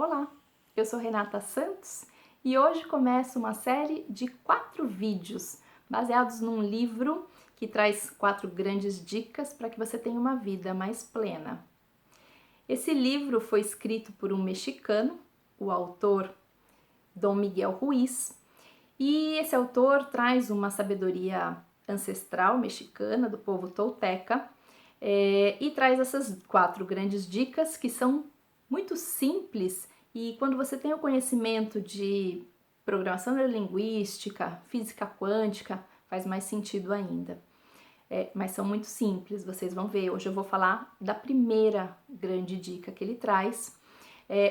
Olá, eu sou Renata Santos e hoje começo uma série de 4 vídeos baseados num livro que traz 4 grandes dicas para que você tenha uma vida mais plena. Esse livro foi escrito por um mexicano, o autor Dom Miguel Ruiz, e esse autor traz uma sabedoria ancestral mexicana do povo tolteca e traz essas 4 grandes dicas que são muito simples e quando você tem o conhecimento de programação neurolinguística, física quântica, faz mais sentido ainda. Mas são muito simples, vocês vão ver. Hoje eu vou falar da primeira grande dica que ele traz.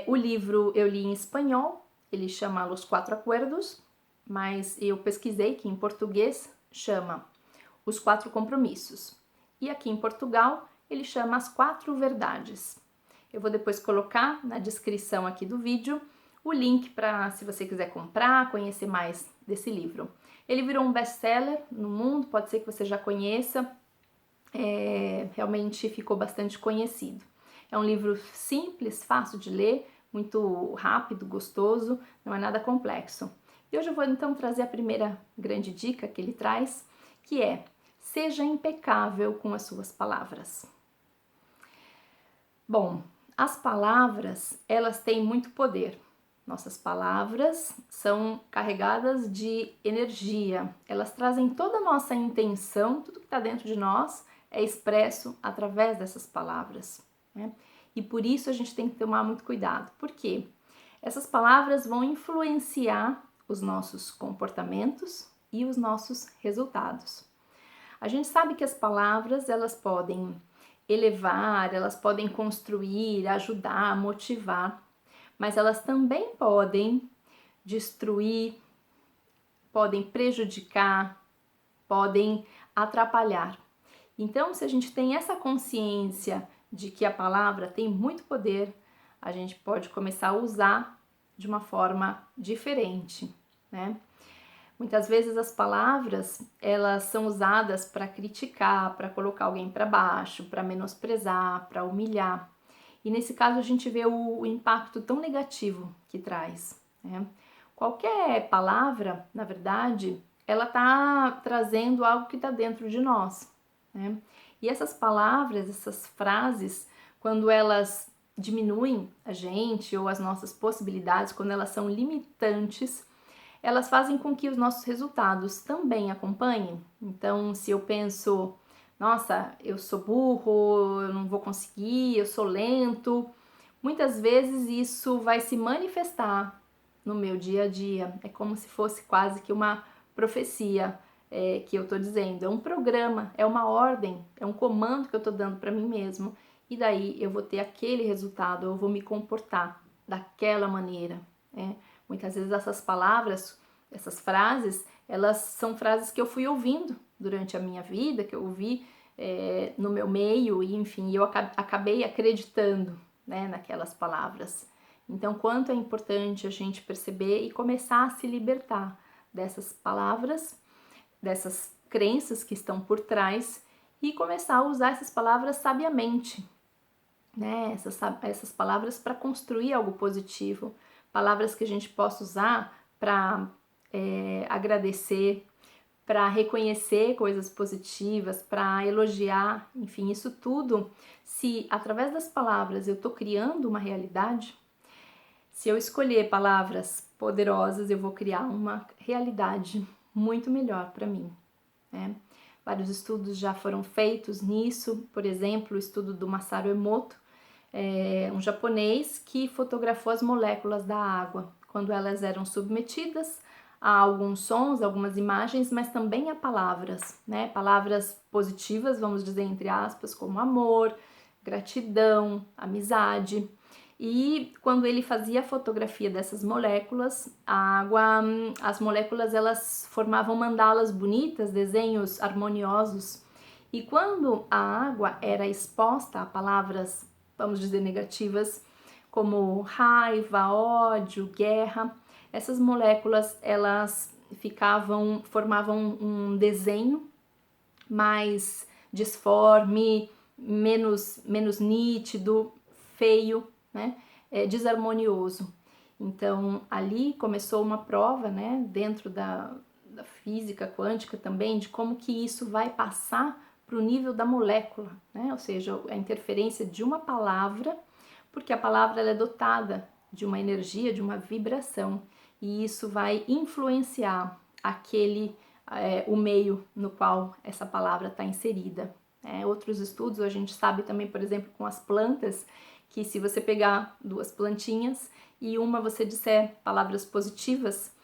O livro eu li em espanhol, ele chama Los Cuatro Acuerdos, mas eu pesquisei que em português chama Os 4 Compromissos. E aqui em Portugal ele chama As 4 Verdades. Eu vou depois colocar na descrição aqui do vídeo o link para se você quiser comprar, conhecer mais desse livro. Ele virou um best-seller no mundo, pode ser que você já conheça, realmente ficou bastante conhecido. É um livro simples, fácil de ler, muito rápido, gostoso, não é nada complexo. E hoje eu vou então trazer a primeira grande dica que ele traz, que é: seja impecável com as suas palavras. Bom, as palavras, elas têm muito poder. Nossas palavras são carregadas de energia, elas trazem toda a nossa intenção, tudo que está dentro de nós é expresso através dessas palavras, né? E por isso a gente tem que tomar muito cuidado. Por quê? Essas palavras vão influenciar os nossos comportamentos e os nossos resultados. A gente sabe que as palavras, elas podem elevar, elas podem construir, ajudar, motivar, mas elas também podem destruir, podem prejudicar, podem atrapalhar. Então, se a gente tem essa consciência de que a palavra tem muito poder, a gente pode começar a usar de uma forma diferente, né? Muitas vezes as palavras, elas são usadas para criticar, para colocar alguém para baixo, para menosprezar, para humilhar. E nesse caso a gente vê o impacto tão negativo que traz, né? Qualquer palavra, na verdade, ela está trazendo algo que está dentro de nós, né? E essas palavras, essas frases, quando elas diminuem a gente ou as nossas possibilidades, quando elas são limitantes, elas fazem com que os nossos resultados também acompanhem. Então, se eu penso, nossa, eu sou burro, eu não vou conseguir, eu sou lento, muitas vezes isso vai se manifestar no meu dia a dia. É como se fosse quase que uma profecia que eu tô dizendo. É um programa, é uma ordem, é um comando que eu tô dando para mim mesmo. E daí eu vou ter aquele resultado, eu vou me comportar daquela maneira, né? Muitas vezes essas palavras, essas frases, elas são frases que eu fui ouvindo durante a minha vida, que eu ouvi no meu meio, e enfim, eu acabei acreditando, né, naquelas palavras. Então, quanto é importante a gente perceber e começar a se libertar dessas palavras, dessas crenças que estão por trás e começar a usar essas palavras sabiamente, né? Essas palavras para construir algo positivo, palavras que a gente possa usar para agradecer, para reconhecer coisas positivas, para elogiar, enfim, isso tudo. Se através das palavras eu estou criando uma realidade, se eu escolher palavras poderosas, eu vou criar uma realidade muito melhor para mim, né? Vários estudos já foram feitos nisso, por exemplo, o estudo do Masaru Emoto, um japonês que fotografou as moléculas da água quando elas eram submetidas a alguns sons, algumas imagens, mas também a palavras, né? Palavras positivas, vamos dizer entre aspas, como amor, gratidão, amizade. E quando ele fazia a fotografia dessas moléculas, a água, as moléculas, elas formavam mandalas bonitas, desenhos harmoniosos. E quando a água era exposta a palavras, vamos dizer, negativas, como raiva, ódio, guerra, essas moléculas, elas formavam um desenho mais disforme, menos nítido, feio, né? desarmonioso. Então, ali começou uma prova, né, dentro da física quântica também, de como que isso vai passar para o nível da molécula, né? Ou seja, a interferência de uma palavra, porque a palavra ela é dotada de uma energia, de uma vibração, e isso vai influenciar o meio no qual essa palavra está inserida. Outros estudos, a gente sabe também, por exemplo, com as plantas, que se você pegar duas plantinhas e uma você disser palavras positivas,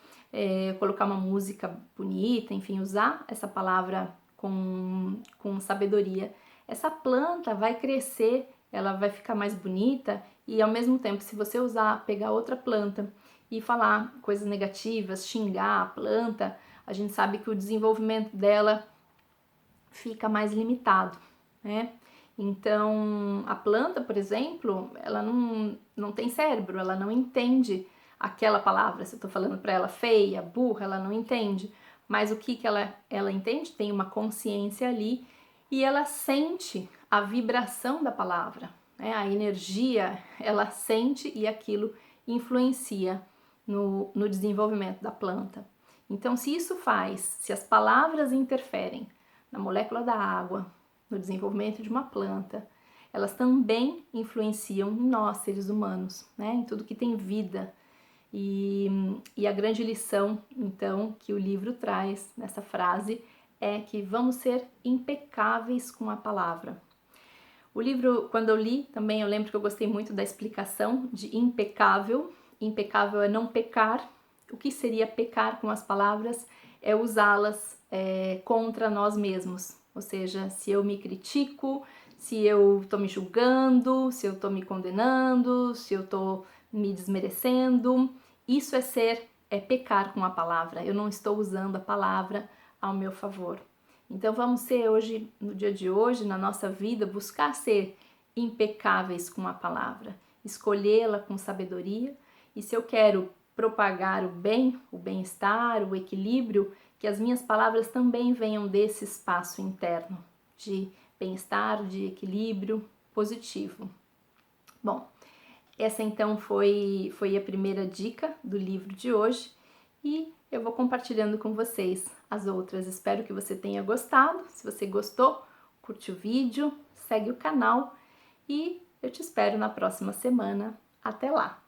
colocar uma música bonita, enfim, usar essa palavra com sabedoria, essa planta vai crescer, ela vai ficar mais bonita e ao mesmo tempo, se você pegar outra planta e falar coisas negativas, xingar a planta, a gente sabe que o desenvolvimento dela fica mais limitado, né? Então, a planta, por exemplo, ela não tem cérebro, ela não entende aquela palavra. Se eu tô falando para ela feia, burra, ela não entende. Mas o que ela entende? Tem uma consciência ali e ela sente a vibração da palavra, né? A energia, ela sente e aquilo influencia no desenvolvimento da planta. Então, se as palavras interferem na molécula da água, no desenvolvimento de uma planta, elas também influenciam em nós, seres humanos, né? Em tudo que tem vida. E a grande lição, então, que o livro traz nessa frase é que vamos ser impecáveis com a palavra. O livro, quando eu li, também eu lembro que eu gostei muito da explicação de impecável. Impecável é não pecar. O que seria pecar com as palavras? É usá-las contra nós mesmos. Ou seja, se eu me critico, se eu estou me julgando, se eu estou me condenando, se eu estou me desmerecendo, isso é pecar com a palavra. Eu não estou usando a palavra ao meu favor. Então vamos ser hoje, no dia de hoje, na nossa vida, buscar ser impecáveis com a palavra, escolhê-la com sabedoria. E se eu quero propagar o bem, o bem-estar, o equilíbrio, que as minhas palavras também venham desse espaço interno de bem-estar, de equilíbrio positivo. Bom, essa então foi a primeira dica do livro de hoje e eu vou compartilhando com vocês as outras. Espero que você tenha gostado. Se você gostou, curte o vídeo, segue o canal e eu te espero na próxima semana. Até lá!